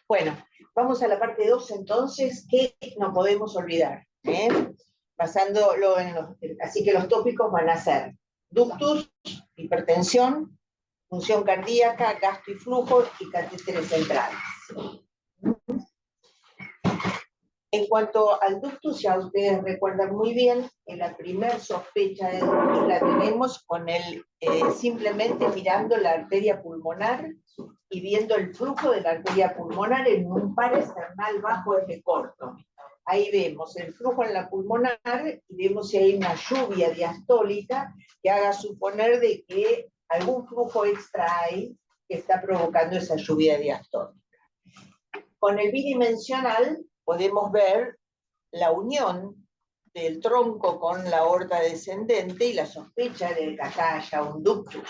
Bueno, vamos a la parte 2 entonces, que no podemos olvidar. Basándolo en así que los tópicos van a ser ductus, hipertensión, función cardíaca, gasto y flujo y catéteres centrales. En cuanto al ductus, ya ustedes recuerdan muy bien que la primera sospecha de ductus la tenemos con simplemente mirando la arteria pulmonar y viendo el flujo de la arteria pulmonar en un par external bajo eje corto. Ahí vemos el flujo en la pulmonar y vemos si hay una lluvia diastólica que haga suponer de que algún flujo extra hay que está provocando esa lluvia diastólica. Con el bidimensional podemos ver la unión del tronco con la aorta descendente y la sospecha de que acá haya un ductus.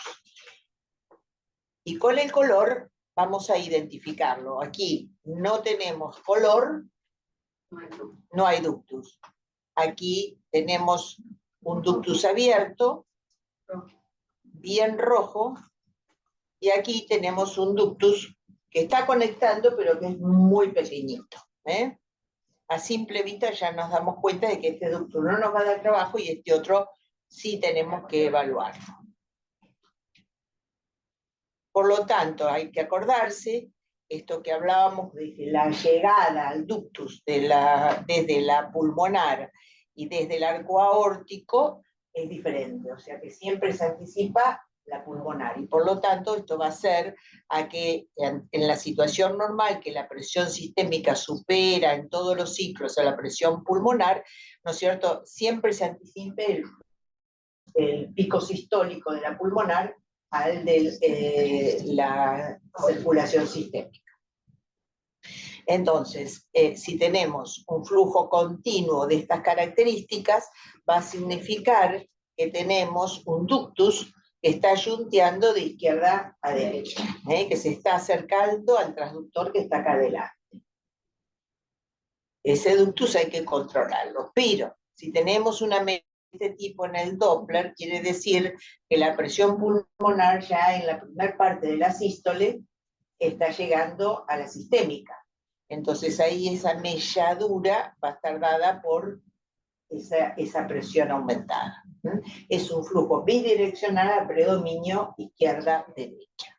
Y con el color vamos a identificarlo. Aquí no tenemos color, no hay ductus. Aquí tenemos un ductus abierto, bien rojo, y aquí tenemos un ductus que está conectando, pero que es muy pequeñito. A simple vista ya nos damos cuenta de que este ductus no nos va a dar trabajo y este otro sí tenemos que evaluarlo. Por lo tanto, hay que acordarse, esto que hablábamos de que la llegada al ductus desde la pulmonar y desde el arco aórtico es diferente, o sea que siempre se anticipa la pulmonar, y por lo tanto esto va a hacer a que en la situación normal, que la presión sistémica supera en todos los ciclos a la presión pulmonar, ¿no es cierto?, siempre se anticipe el pico sistólico de la pulmonar al de la circulación sistémica. Entonces, si tenemos un flujo continuo de estas características, va a significar que tenemos un ductus que está yunteando de izquierda a derecha, que se está acercando al transductor que está acá adelante. Ese ductus hay que controlarlo, pero si tenemos una de este tipo en el Doppler, quiere decir que la presión pulmonar ya en la primera parte de la sístole está llegando a la sistémica. Entonces ahí esa melladura va a estar dada por esa presión aumentada. Es un flujo bidireccional a predominio izquierda-derecha.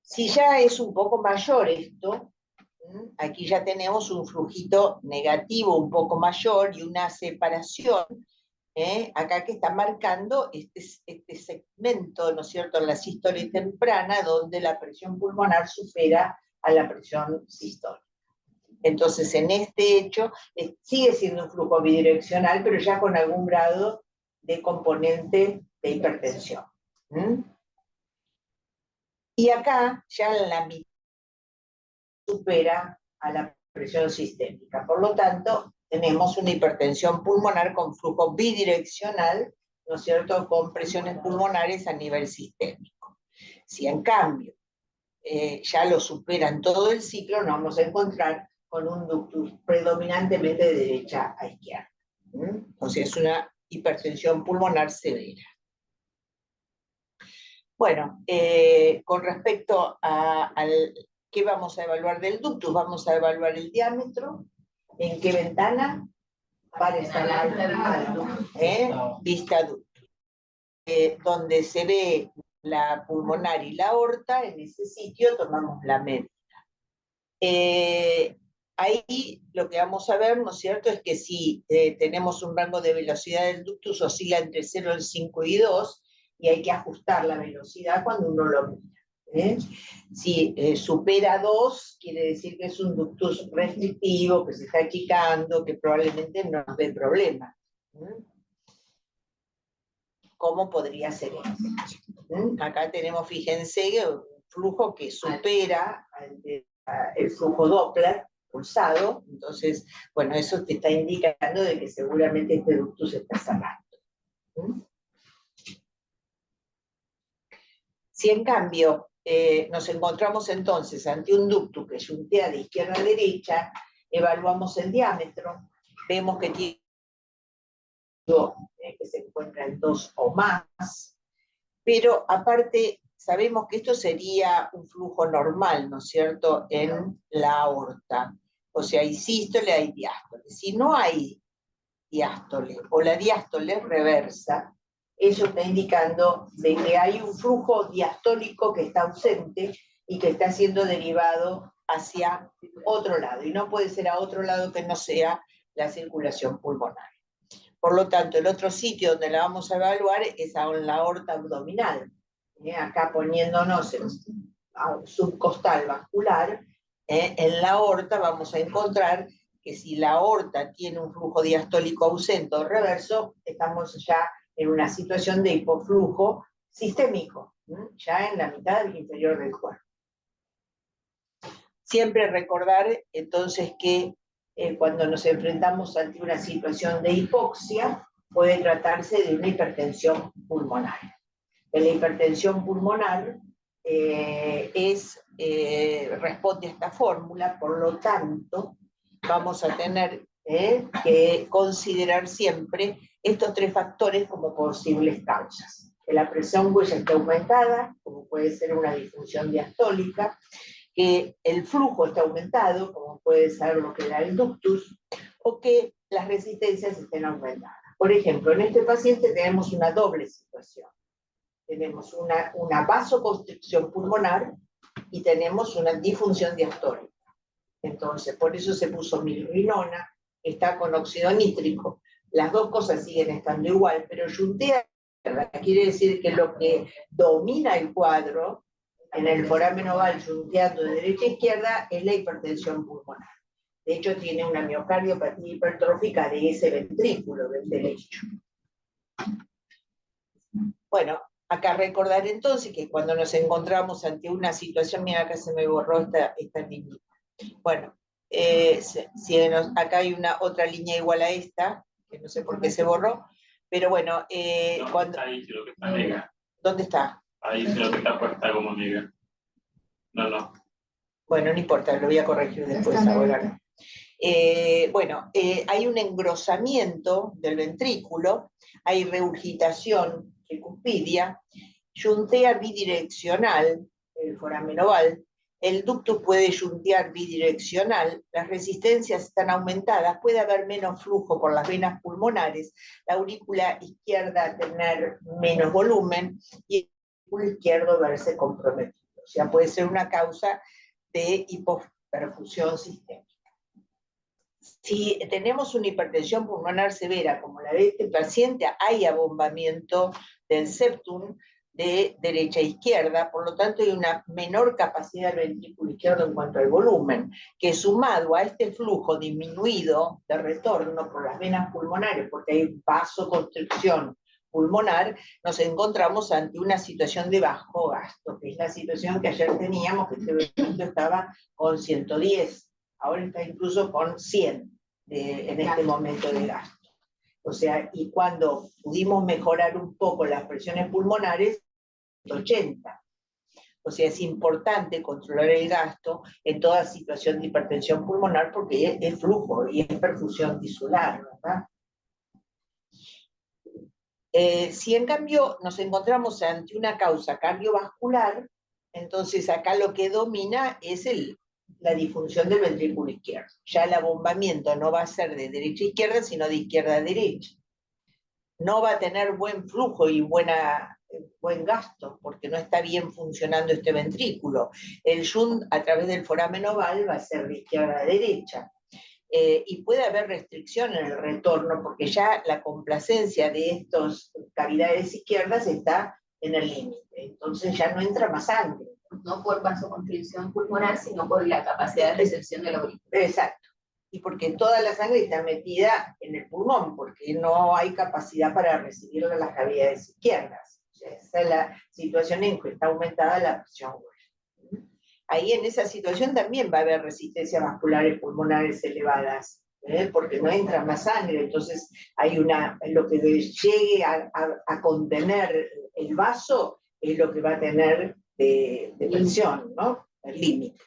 Si ya es un poco mayor esto, aquí ya tenemos un flujito negativo un poco mayor y una separación, acá que está marcando este segmento, ¿no es cierto?, en la sístole temprana, donde la presión pulmonar supera a la presión sistólica. Entonces, en este hecho, sigue siendo un flujo bidireccional, pero ya con algún grado de componente de hipertensión. Y acá ya en la mitad supera a la presión sistémica. Por lo tanto, tenemos una hipertensión pulmonar con flujo bidireccional, ¿no es cierto?, con presiones pulmonares a nivel sistémico. Si en cambio ya lo superan todo el ciclo, nos vamos a encontrar con un ductus predominantemente de derecha a izquierda. Entonces es una hipertensión pulmonar severa. Bueno, con respecto al ¿qué vamos a evaluar del ductus? Vamos a evaluar el diámetro, en qué ventana, para estar alto, vista ductus. Donde se ve la pulmonar y la aorta, en ese sitio tomamos la médula. Ahí lo que vamos a ver, ¿no es cierto?, es que si tenemos un rango de velocidad del ductus, oscila entre 0 y 5 y 2, y hay que ajustar la velocidad cuando uno lo mira. Si supera 2, quiere decir que es un ductus restrictivo, que se está achicando, que probablemente no nos dé problema. ¿Cómo podría ser eso? Acá tenemos, fíjense, un flujo que supera el flujo Doppler pulsado, entonces, bueno, eso te está indicando de que seguramente este ductus está cerrando. Si en cambio nos encontramos entonces ante un ductus que yuntea de izquierda a derecha, evaluamos el diámetro, vemos que tiene que se encuentra en 2 o más, pero aparte sabemos que esto sería un flujo normal, ¿no es cierto?, en la aorta. O sea, hay sístole, hay diástole. Si no hay diástole o la diástole es reversa, eso está indicando de que hay un flujo diastólico que está ausente y que está siendo derivado hacia otro lado, y no puede ser a otro lado que no sea la circulación pulmonar. Por lo tanto, el otro sitio donde la vamos a evaluar es en la aorta abdominal. Acá poniéndonos en subcostal vascular, en la aorta vamos a encontrar que si la aorta tiene un flujo diastólico ausente o reverso, estamos ya en una situación de hipoflujo sistémico, ya en la mitad inferior del cuerpo. Siempre recordar entonces que cuando nos enfrentamos ante una situación de hipoxia, puede tratarse de una hipertensión pulmonar. La hipertensión pulmonar responde a esta fórmula, por lo tanto, vamos a tener que considerar siempre estos 3 factores como posibles causas. Que la presión huella esté aumentada, como puede ser una disfunción diastólica, que el flujo está aumentado, como puede ser lo que da el ductus, o que las resistencias estén aumentadas. Por ejemplo, en este paciente tenemos una doble situación. Tenemos una vasoconstricción pulmonar y tenemos una disfunción diastólica. Entonces, por eso se puso milrinona, está con óxido nítrico. Las dos cosas siguen estando igual, pero yuntea quiere decir que lo que domina el cuadro en el foramen oval yunteando de derecha a izquierda es la hipertensión pulmonar. De hecho, tiene una miocardiopatía hipertrófica de ese ventrículo del derecho. Bueno, acá recordar entonces que cuando nos encontramos ante una situación, mira, acá se me borró esta línea. Bueno, acá hay otra línea igual a esta, que no sé por qué se borró, pero bueno, cuando... Ahí creo que está negra. ¿Dónde está? Ahí creo que está puesta como negra. No. Bueno, no importa, lo voy a corregir después ahora. Bueno, hay un engrosamiento del ventrículo, hay regurgitación tricuspidia, yuntea bidireccional, el foramen oval, el ductus puede yuntear bidireccional, las resistencias están aumentadas, puede haber menos flujo por las venas pulmonares, la aurícula izquierda tener menos volumen y el aurículo izquierdo verse comprometido. O sea, puede ser una causa de hipoperfusión sistémica. Si tenemos una hipertensión pulmonar severa como la de este paciente, hay abombamiento del septum de derecha a izquierda, por lo tanto hay una menor capacidad del ventrículo izquierdo en cuanto al volumen, que sumado a este flujo disminuido de retorno por las venas pulmonares, porque hay vasoconstricción pulmonar, nos encontramos ante una situación de bajo gasto, que es la situación que ayer teníamos, que este ventrículo estaba con 110, ahora está incluso con 100 en este momento de gasto. O sea, y cuando pudimos mejorar un poco las presiones pulmonares, 80. O sea, es importante controlar el gasto en toda situación de hipertensión pulmonar porque es flujo y es perfusión tisular, ¿verdad? Si en cambio nos encontramos ante una causa cardiovascular, entonces acá lo que domina es la disfunción del ventrículo izquierdo. Ya el abombamiento no va a ser de derecha a izquierda, sino de izquierda a derecha. No va a tener buen flujo y buen gasto, porque no está bien funcionando este ventrículo. El shunt a través del foramen oval va a ser de izquierda a derecha. Y puede haber restricción en el retorno, porque ya la complacencia de estas cavidades izquierdas está en el límite. Entonces ya no entra más sangre. No por vasoconstricción pulmonar, sino por la capacidad de recepción de la aurícula. Exacto. Y porque toda la sangre está metida en el pulmón, porque no hay capacidad para recibirla en las cavidades izquierdas. O sea, esa es la situación en que está aumentada la presión huella. Ahí en esa situación también va a haber resistencias vasculares pulmonares elevadas, porque no entra más sangre, entonces hay lo que llegue a contener el vaso es lo que va a tener de presión, ¿no? El límite.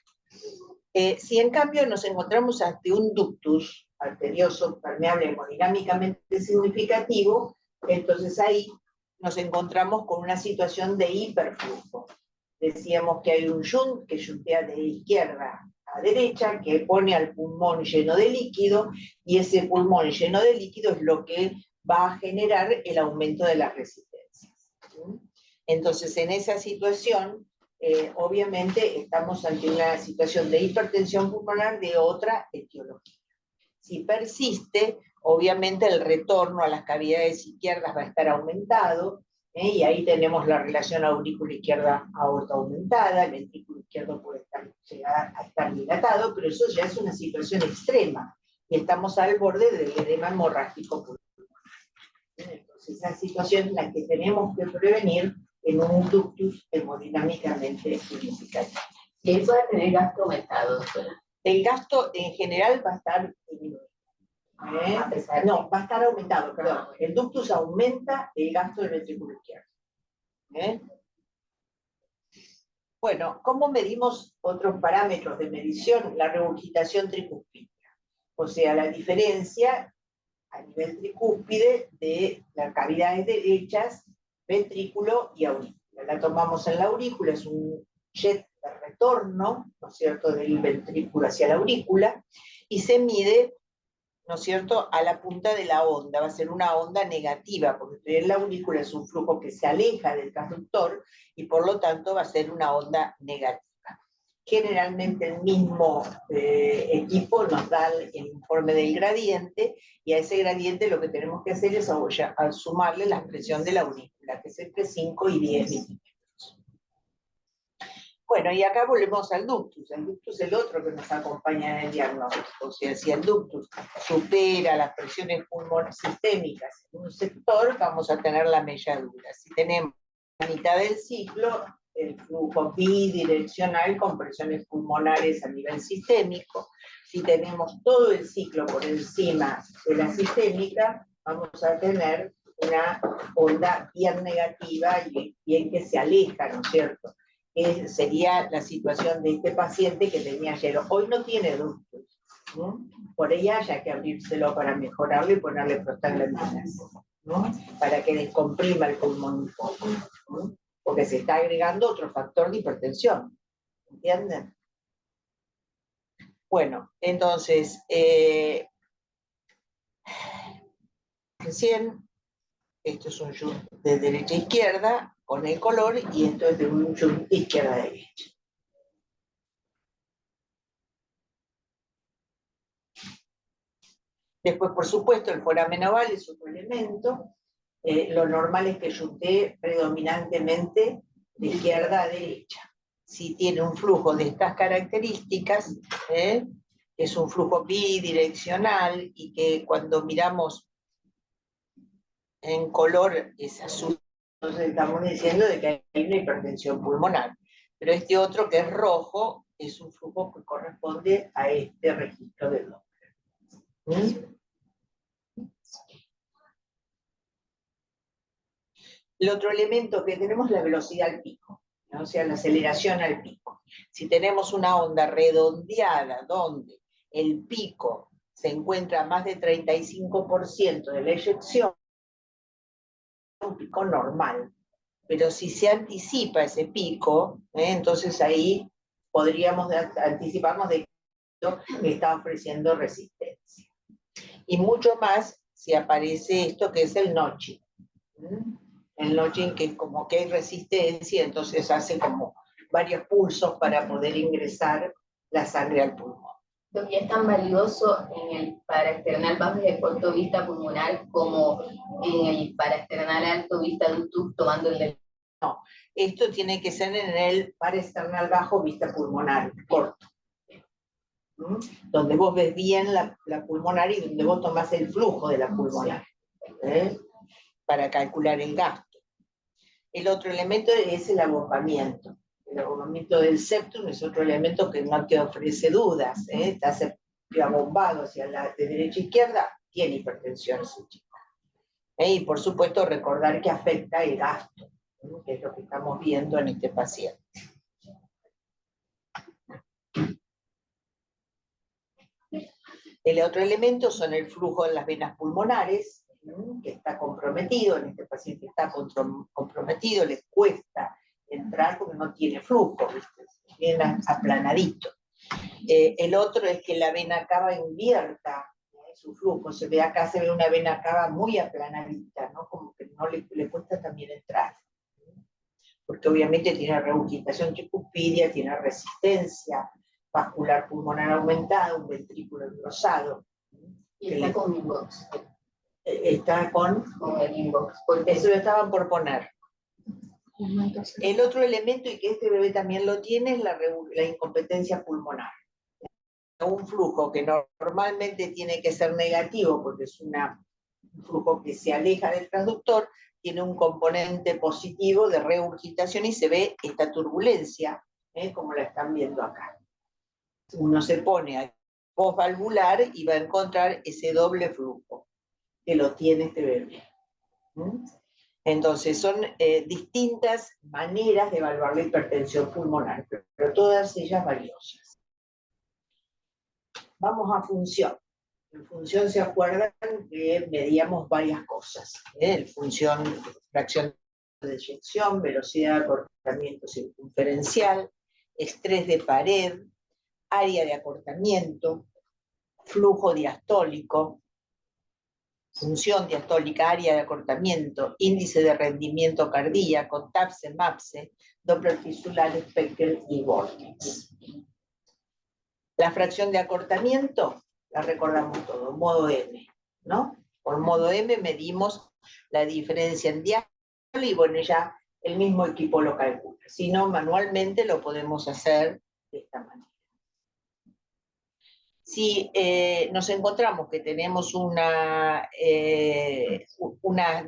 Si en cambio nos encontramos ante un ductus arterioso permeable hemodinámicamente significativo, entonces ahí nos encontramos con una situación de hiperflujo. Decíamos que hay un shunt que shuntea de izquierda a derecha, que pone al pulmón lleno de líquido, y ese pulmón lleno de líquido es lo que va a generar el aumento de las resistencias. Entonces, en esa situación, obviamente estamos ante una situación de hipertensión pulmonar de otra etiología. Si persiste, obviamente el retorno a las cavidades izquierdas va a estar aumentado, y ahí tenemos la relación aurícula izquierda aorta aumentada, el ventrículo izquierdo puede llegar a estar dilatado, pero eso ya es una situación extrema, y estamos al borde del edema hemorrágico pulmonar. Entonces, esa situación es la que tenemos que prevenir en un ductus hemodinámicamente significativo. Y ahí puede tener gasto aumentado, doctora. El gasto en general va a estar disminuido. A pesar de... No, va a estar aumentado, perdón. El ductus aumenta el gasto del ventrículo izquierdo. Bueno, ¿cómo medimos otros parámetros de medición? La regurgitación tricúspide. O sea, la diferencia a nivel tricúspide de las cavidades derechas, ventrículo y aurícula. La tomamos en la aurícula, es un jet de retorno, ¿no es cierto?, del ventrículo hacia la aurícula, y se mide, ¿no es cierto?, a la punta de la onda. Va a ser una onda negativa, porque en la aurícula es un flujo que se aleja del transductor, y por lo tanto va a ser una onda negativa. Generalmente el mismo equipo nos da el informe del gradiente, y a ese gradiente lo que tenemos que hacer es sumarle la presión de la aurícula, que es entre 5 y 10 milímetros. Bueno, y acá volvemos al ductus. El ductus es el otro que nos acompaña en el diagnóstico. O sea, si el ductus supera las presiones sistémicas en un sector, vamos a tener la melladura. Si tenemos la mitad del ciclo, el flujo bidireccional con presiones pulmonares a nivel sistémico. Si tenemos todo el ciclo por encima de la sistémica, vamos a tener una onda bien negativa y bien que se aleja, ¿no es cierto? Que sería la situación de este paciente que tenía ayer. Hoy no tiene ductus, ¿no? Por ella haya que abrírselo para mejorarlo y ponerle prostaglandinas, ¿no? Para que descomprima el pulmón un poco, ¿no? Porque se está agregando otro factor de hipertensión, ¿entienden? Bueno, entonces, recién, esto es un shunt de derecha a izquierda, con el color, y esto es de un shunt de izquierda a derecha. Después, por supuesto, el foramen oval es otro elemento. Lo normal es que shuntee predominantemente de izquierda a derecha. Si tiene un flujo de estas características, es un flujo bidireccional, y que cuando miramos en color es azul, entonces estamos diciendo de que hay una hipertensión pulmonar. Pero este otro, que es rojo, es un flujo que corresponde a este registro del Doppler. El otro elemento que tenemos es la velocidad al pico, ¿no? O sea, la aceleración al pico. Si tenemos una onda redondeada donde el pico se encuentra a más de 35% de la eyección, es un pico normal. Pero si se anticipa ese pico, entonces ahí podríamos anticiparnos de que está ofreciendo resistencia. Y mucho más si aparece esto que es el notching. El notching, que es como que hay resistencia, entonces hace como varios pulsos para poder ingresar la sangre al pulmón. ¿Y es tan valioso en el paraesternal bajo de corto vista pulmonar como en el paraesternal alto vista ductus, tomando el del... No, esto tiene que ser en el paraesternal bajo vista pulmonar corto, donde vos ves bien la pulmonar y donde vos tomás el flujo de la pulmonar, para calcular el gasto. El otro elemento es el abombamiento. El abombamiento del septum es otro elemento que no te ofrece dudas. Está abombado hacia la de derecha a izquierda, tiene hipertensión ese chico. Y por supuesto recordar que afecta el gasto, que es lo que estamos viendo en este paciente. El otro elemento son el flujo en las venas pulmonares, que está comprometido, en este paciente está comprometido, le cuesta entrar porque no tiene flujo, ¿viste? Bien aplanadito. El otro es que la vena cava invierta su flujo, se ve acá, se ve una vena cava muy aplanadita, ¿no? Como que no le cuesta también entrar, porque obviamente tiene regurgitación tricuspidia, tiene resistencia vascular pulmonar aumentada, un ventrículo engrosado. Y está con inbox. Está con el inbox. Eso lo estaban por poner. El otro elemento, y que este bebé también lo tiene, es la incompetencia pulmonar. Un flujo que normalmente tiene que ser negativo, porque es un flujo que se aleja del transductor, tiene un componente positivo de regurgitación y se ve esta turbulencia, como la están viendo acá. Uno se pone a postvalvular y va a encontrar ese doble flujo, que lo tiene este bebé. Entonces son distintas maneras de evaluar la hipertensión pulmonar, pero todas ellas valiosas. Vamos a función. En función se acuerdan que medíamos varias cosas. Función, fracción de eyección, velocidad de acortamiento circunferencial, estrés de pared, área de acortamiento, flujo diastólico, función diastólica, área de acortamiento, índice de rendimiento cardíaco, TAPSE, MAPSE, Doppler fisular, Speckle y Vortex. La fracción de acortamiento la recordamos todo, modo M, ¿no? Por modo M medimos la diferencia en diástole y bueno, ya el mismo equipo lo calcula. Si no, manualmente lo podemos hacer de esta manera. Si nos encontramos que tenemos una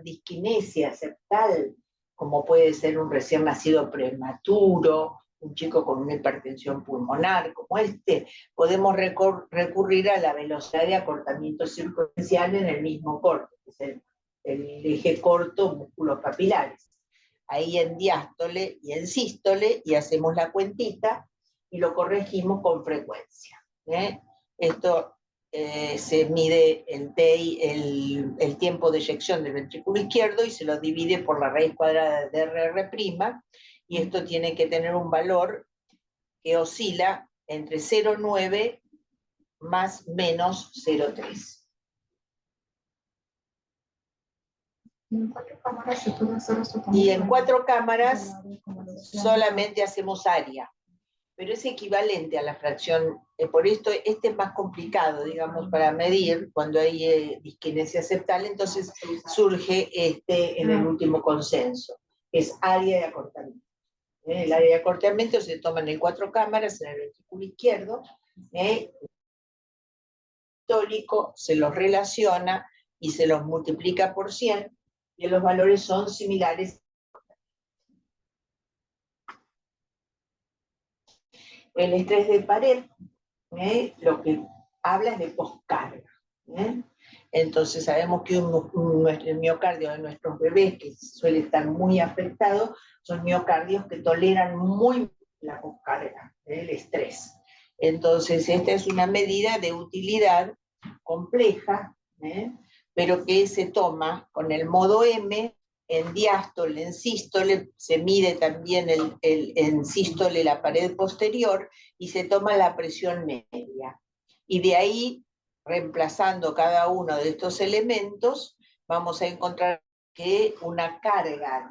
disquinesia septal, como puede ser un recién nacido prematuro, un chico con una hipertensión pulmonar como este, podemos recurrir a la velocidad de acortamiento circunferencial en el mismo corte, que es el eje corto, músculos capilares. Ahí en diástole y en sístole, y hacemos la cuentita y lo corregimos con frecuencia. Esto se mide el tiempo de eyección del ventrículo izquierdo y se lo divide por la raíz cuadrada de RR', y esto tiene que tener un valor que oscila entre 0,9 más menos 0,3. Y en 4 cámaras solamente hacemos área, pero es equivalente a la fracción, por esto este es más complicado, digamos, para medir cuando hay disquinesia septal, entonces surge en el último consenso, que es área de acortamiento. El área de acortamiento se toman en 4 cámaras en el ventrículo izquierdo, diastólico, se los relaciona y se los multiplica por 100, y los valores son similares. El estrés de pared, lo que habla es de poscarga. Entonces sabemos que el miocardio de nuestros bebés, que suele estar muy afectado, son miocardios que toleran muy la poscarga, el estrés. Entonces esta es una medida de utilidad compleja, pero que se toma con el modo M, en diástole, en sístole, se mide también en sístole la pared posterior y se toma la presión media. Y de ahí, reemplazando cada uno de estos elementos, vamos a encontrar que una carga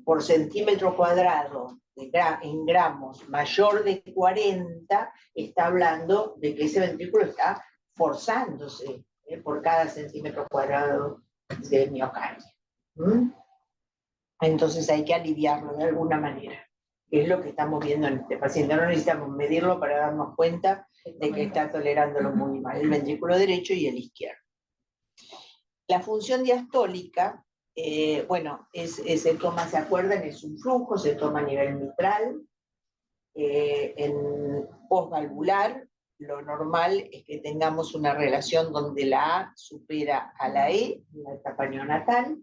por centímetro cuadrado en gramos mayor de 40 está hablando de que ese ventrículo está forzándose por cada centímetro cuadrado de miocardio. Entonces hay que aliviarlo de alguna manera, que es lo que estamos viendo en este paciente. No necesitamos medirlo para darnos cuenta de que está tolerándolo muy mal, el ventrículo derecho y el izquierdo. La función diastólica, bueno, se toma, ¿se acuerdan? Es un flujo, se toma a nivel mitral, en postvalvular. Lo normal es que tengamos una relación donde la A supera a la E, en la etapa neonatal.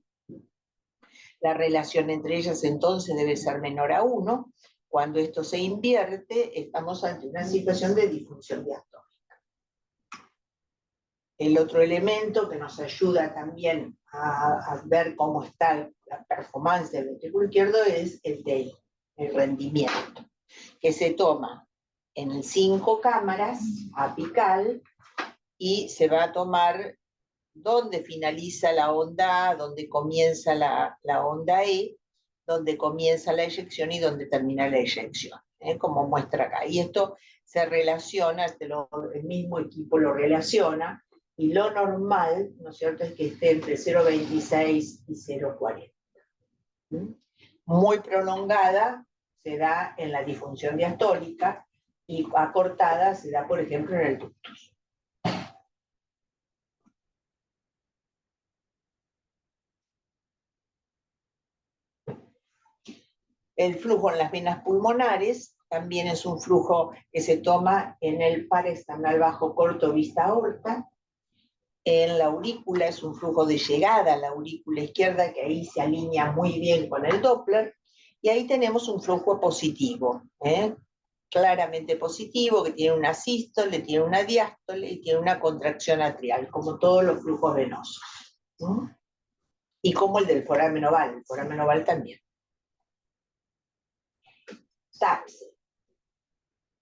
La relación entre ellas entonces debe ser menor a 1. Cuando esto se invierte, estamos ante una situación de disfunción diastólica. El otro elemento que nos ayuda también a ver cómo está la performance del ventrículo izquierdo es el DI, el rendimiento, que se toma en 5 cámaras apical y se va a tomar donde finaliza la onda A, donde comienza la onda E, donde comienza la eyección y donde termina la eyección, como muestra acá. Y esto se relaciona, el mismo equipo lo relaciona, y lo normal, ¿no es cierto?, es que esté entre 0,26 y 0,40. Muy prolongada se da en la disfunción diastólica y acortada se da, por ejemplo, en el ductus. El flujo en las venas pulmonares también es un flujo que se toma en el paraesternal bajo corto vista aorta. En la aurícula es un flujo de llegada a la aurícula izquierda, que ahí se alinea muy bien con el Doppler, y ahí tenemos un flujo positivo, claramente positivo, que tiene una sístole, tiene una diástole y tiene una contracción atrial, como todos los flujos venosos. Y como el del foramen oval, el foramen oval también. TAPSE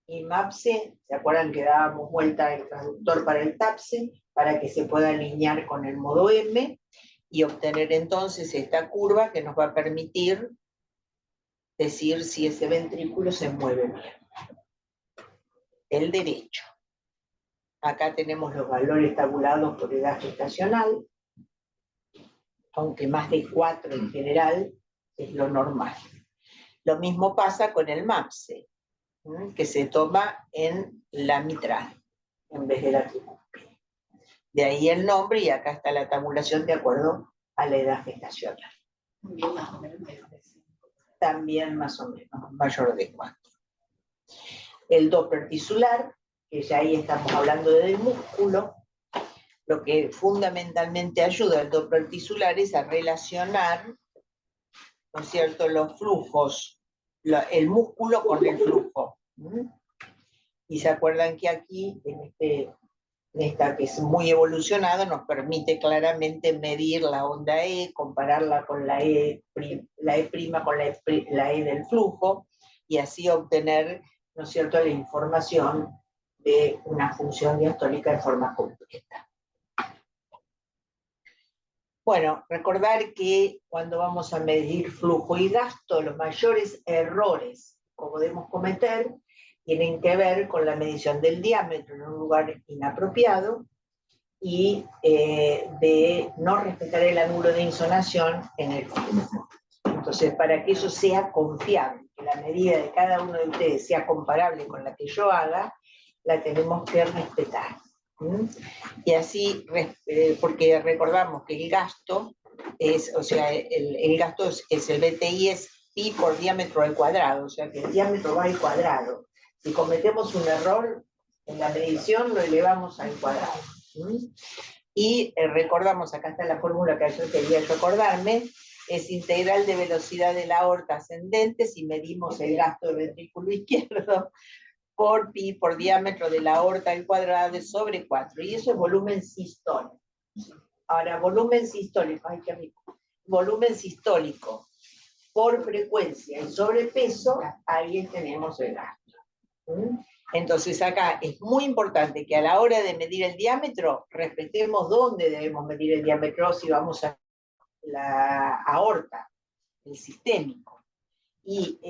y MAPSE, ¿se acuerdan que dábamos vuelta el traductor para el TAPSE? Para que se pueda alinear con el modo M y obtener entonces esta curva que nos va a permitir decir si ese ventrículo se mueve bien. El derecho. Acá tenemos los valores tabulados por edad gestacional, aunque más de 4 en general es lo normal. Lo mismo pasa con el MAPSE, que se toma en la mitral, en vez de la tricuspide. De ahí el nombre, y acá está la tabulación de acuerdo a la edad gestacional. También más o menos, mayor de 4. El Doppler tisular, que ya ahí estamos hablando del músculo, lo que fundamentalmente ayuda al Doppler tisular es a relacionar, ¿no es cierto?, los flujos, el músculo con el flujo. Y se acuerdan que aquí, en esta que es muy evolucionado, nos permite claramente medir la onda E, compararla con la E' con la E del flujo, y así obtener, ¿no es cierto?, la información de una función diastólica de forma completa. Bueno, recordar que cuando vamos a medir flujo y gasto, los mayores errores que podemos cometer tienen que ver con la medición del diámetro en un lugar inapropiado y de no respetar el ángulo de insonación en el flujo. Entonces, para que eso sea confiable, que la medida de cada uno de ustedes sea comparable con la que yo haga, la tenemos que respetar. Y así, porque recordamos que el gasto es, o sea, el gasto es el BTI es pi por diámetro al cuadrado, o sea que el diámetro va al cuadrado. Si cometemos un error en la medición, lo elevamos al cuadrado. Y recordamos, acá está la fórmula que yo quería acordarme, es integral de velocidad de la aorta ascendente si medimos el gasto del ventrículo izquierdo por pi por diámetro de la aorta al cuadrado sobre 4, y eso es volumen sistólico. Ahora, volumen sistólico, ay qué rico, volumen sistólico por frecuencia y sobrepeso, ahí tenemos el gasto. Entonces acá es muy importante que a la hora de medir el diámetro, respetemos dónde debemos medir el diámetro si vamos a la aorta, el sistémico. Y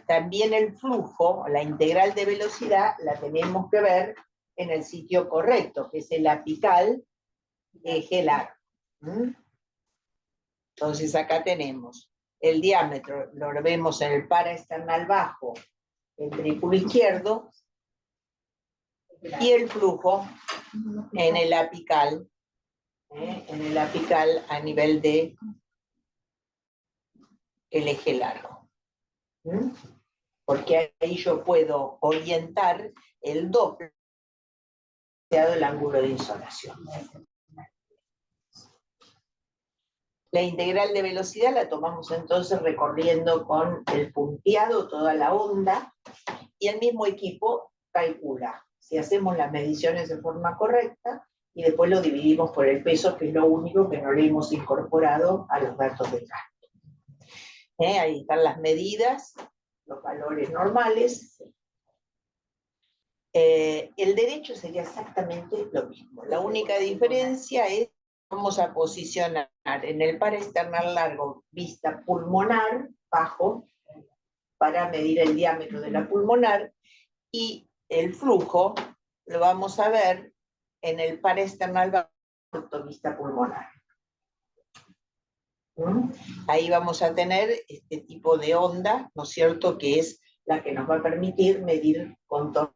también el flujo, la integral de velocidad, la tenemos que ver en el sitio correcto, que es el apical eje largo. Entonces acá tenemos el diámetro, lo vemos en el paraesternal bajo, el ventrículo izquierdo, y el flujo en el apical a nivel de el eje largo. Porque ahí yo puedo orientar el Doppler el ángulo de insonación. La integral de velocidad la tomamos entonces recorriendo con el punteado toda la onda, y el mismo equipo calcula. Si hacemos las mediciones de forma correcta, y después lo dividimos por el peso, que es lo único que no le hemos incorporado a los datos del gasto. Ahí están las medidas, los valores normales. El derecho sería exactamente lo mismo. La única diferencia es que vamos a posicionar en el paraesternal largo vista pulmonar, bajo, para medir el diámetro de la pulmonar, y el flujo lo vamos a ver en el paraesternal bajo, vista pulmonar. Ahí vamos a tener este tipo de onda, ¿no es cierto?, que es la que nos va a permitir medir contorno,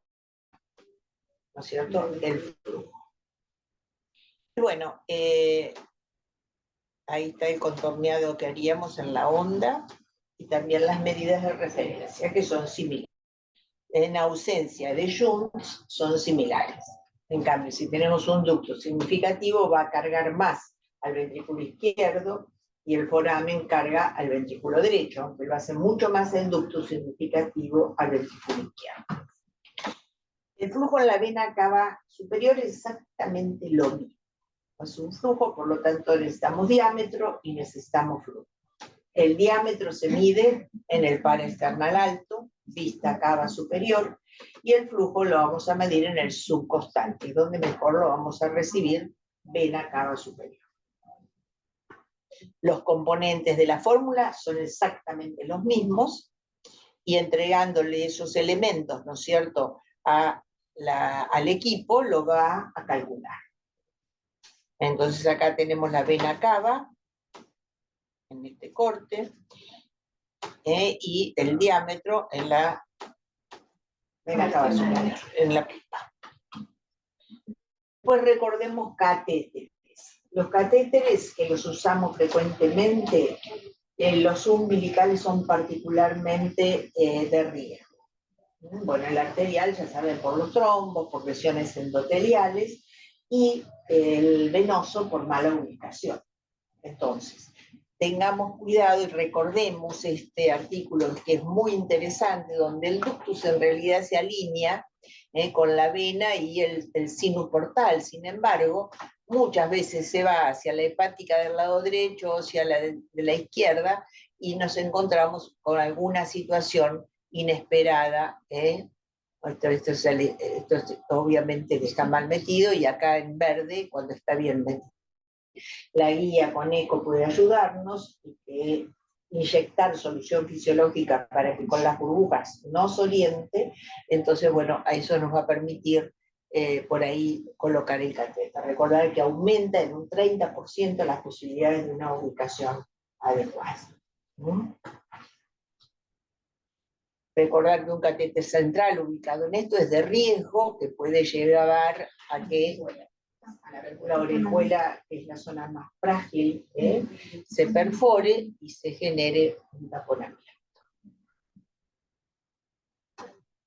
¿no es cierto?, el flujo. Bueno, ahí está el contorneado que haríamos en la onda y también las medidas de referencia, que son similares. En ausencia de shunts son similares. En cambio, si tenemos un ducto significativo, va a cargar más al ventrículo izquierdo y el foramen carga al ventrículo derecho, aunque lo hace mucho más el ducto significativo al ventrículo izquierdo. El flujo en la vena cava superior es exactamente lo mismo. Es un flujo, por lo tanto necesitamos diámetro y necesitamos flujo. El diámetro se mide en el paraesternal alto, vista cava superior, y el flujo lo vamos a medir en el subcostante, donde mejor lo vamos a recibir, vena cava superior. Los componentes de la fórmula son exactamente los mismos, y entregándole esos elementos, ¿no es cierto?, al equipo, lo va a calcular. Entonces acá tenemos la vena cava, en este corte, y el diámetro en la vena cava superior, en la pipa. Pues recordemos catéteres. Los catéteres que los usamos frecuentemente, los umbilicales son particularmente de riesgo. Bueno, el arterial, ya saben, por los trombos, por lesiones endoteliales, y el venoso por mala ubicación. Entonces, tengamos cuidado y recordemos este artículo que es muy interesante, donde el ductus en realidad se alinea con la vena y el sinus portal. Sin embargo, muchas veces se va hacia la hepática del lado derecho o hacia la de la izquierda y nos encontramos con alguna situación inesperada. Esto obviamente está mal metido, y acá en verde cuando está bien metido. La guía con eco puede ayudarnos, y inyectar solución fisiológica para que con las burbujas no se oriente. Entonces, bueno, a eso nos va a permitir por ahí colocar el catéter. Recordar que aumenta en un 30% las posibilidades de una ubicación adecuada. Recordar que un catéter central ubicado en esto es de riesgo, que puede llevar a que la orejuela, que es la zona más frágil, se perfore y se genere un taponamiento.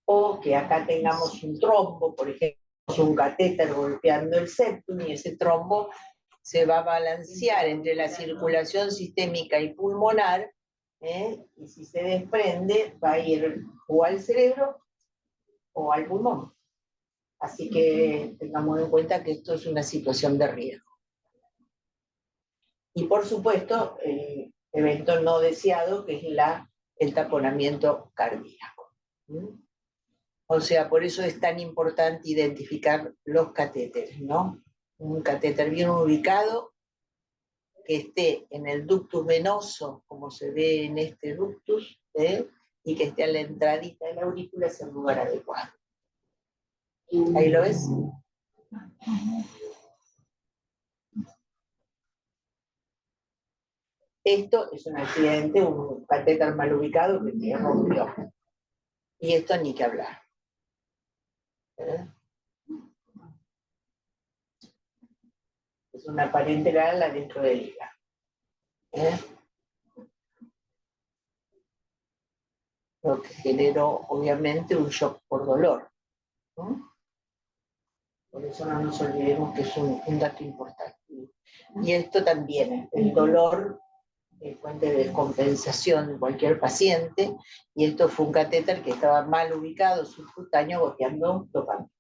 O que acá tengamos un trombo, por ejemplo, un catéter golpeando el septum, y ese trombo se va a balancear entre la circulación sistémica y pulmonar, y si se desprende va a ir o al cerebro o al pulmón. Así que tengamos en cuenta que esto es una situación de riesgo. Y por supuesto, el evento no deseado, que es el taponamiento cardíaco. O sea, por eso es tan importante identificar los catéteres, ¿no? Un catéter bien ubicado, que esté en el ductus venoso, como se ve en este ductus, y que esté a la entradita de la aurícula, es el lugar adecuado. ¿Ahí lo ves? Esto es un accidente, un catéter mal ubicado que se rompió. Y esto ni que hablar. Es una parenteral adentro del hígado. Lo que generó, obviamente, un shock por dolor. Por eso no nos olvidemos que es un dato importante. Y esto también, el dolor es fuente de descompensación de cualquier paciente, y esto fue un catéter que estaba mal ubicado, subcutáneo, goteando dopamina.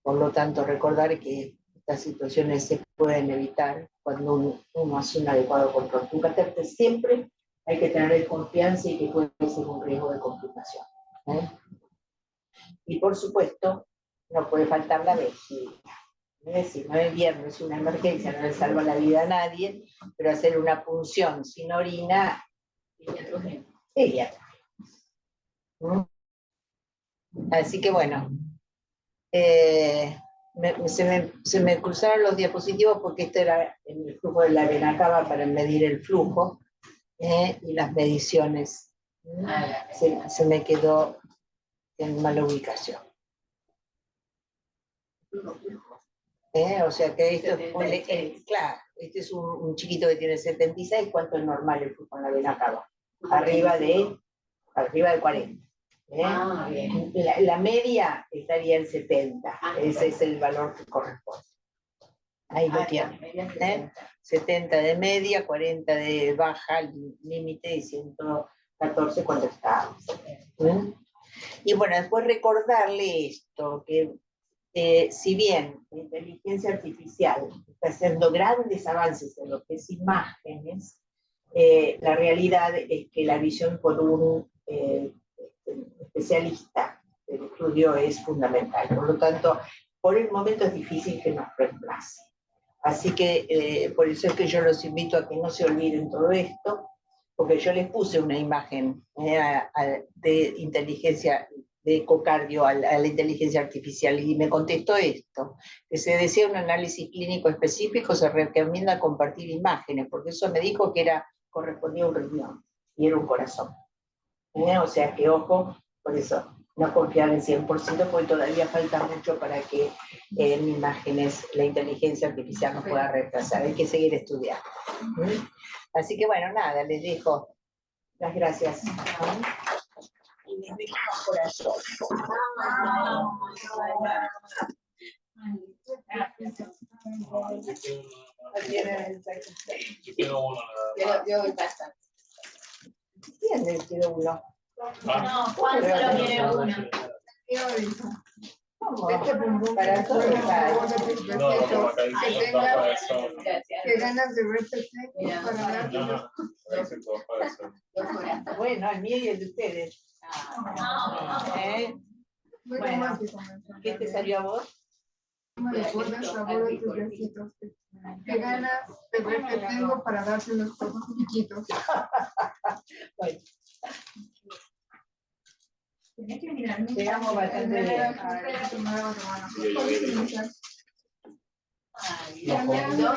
Por lo tanto, recordar que estas situaciones se pueden evitar cuando uno hace un adecuado control. Un catéter siempre hay que tener confianza y que puede ser un riesgo de complicación. Y por supuesto, no puede faltar la vejiga. Si no es viernes, una emergencia, no le salva la vida a nadie, pero hacer una punción sin orina sería. Así que bueno, se me cruzaron los diapositivos porque este era el flujo de la vena cava para medir el flujo y las mediciones. Se me quedó en mala ubicación. O sea que esto es, claro, este es un chiquito que tiene 76, ¿cuánto es normal el flujo en la vena cava? Arriba de 40. Bien. La media estaría en 70, ese es el valor que corresponde. Ahí lo tiene. 70 de media, 40 de baja, límite, y 114 cuando está. Y bueno, después recordarle esto, que si bien la inteligencia artificial está haciendo grandes avances en lo que es imágenes, la realidad es que la visión por un especialista del estudio es fundamental. Por lo tanto, por el momento es difícil que nos reemplace. Así que por eso es que yo los invito a que no se olviden todo esto, porque yo les puse una imagen de inteligencia, de ecocardio a la inteligencia artificial, y me contestó esto, que se desea un análisis clínico específico, se recomienda compartir imágenes, porque eso me dijo que correspondía a un riñón, y era un corazón. O sea que, ojo, por eso, no confiar en 100%, porque todavía falta mucho para que en imágenes la inteligencia artificial nos pueda reemplazar, hay que seguir estudiando. Así que bueno, nada, les dejo las gracias. Y les dejo los corazones. Yo voy pasando. ¿Quién le quedó uno? No, Juan solo quiere uno. ¿Cómo? Para todos. Que ganas de verte para dar. Bueno, el mío y el de ustedes. Bueno, ¿qué te salió a vos? Me recuerdas sabor de tus besitos. Qué ganas de verte tengo para darte los cosas chiquitos. Bueno, Tenés que mirarme. llegamos bastante bien. Ay, Sí, yo vi. No,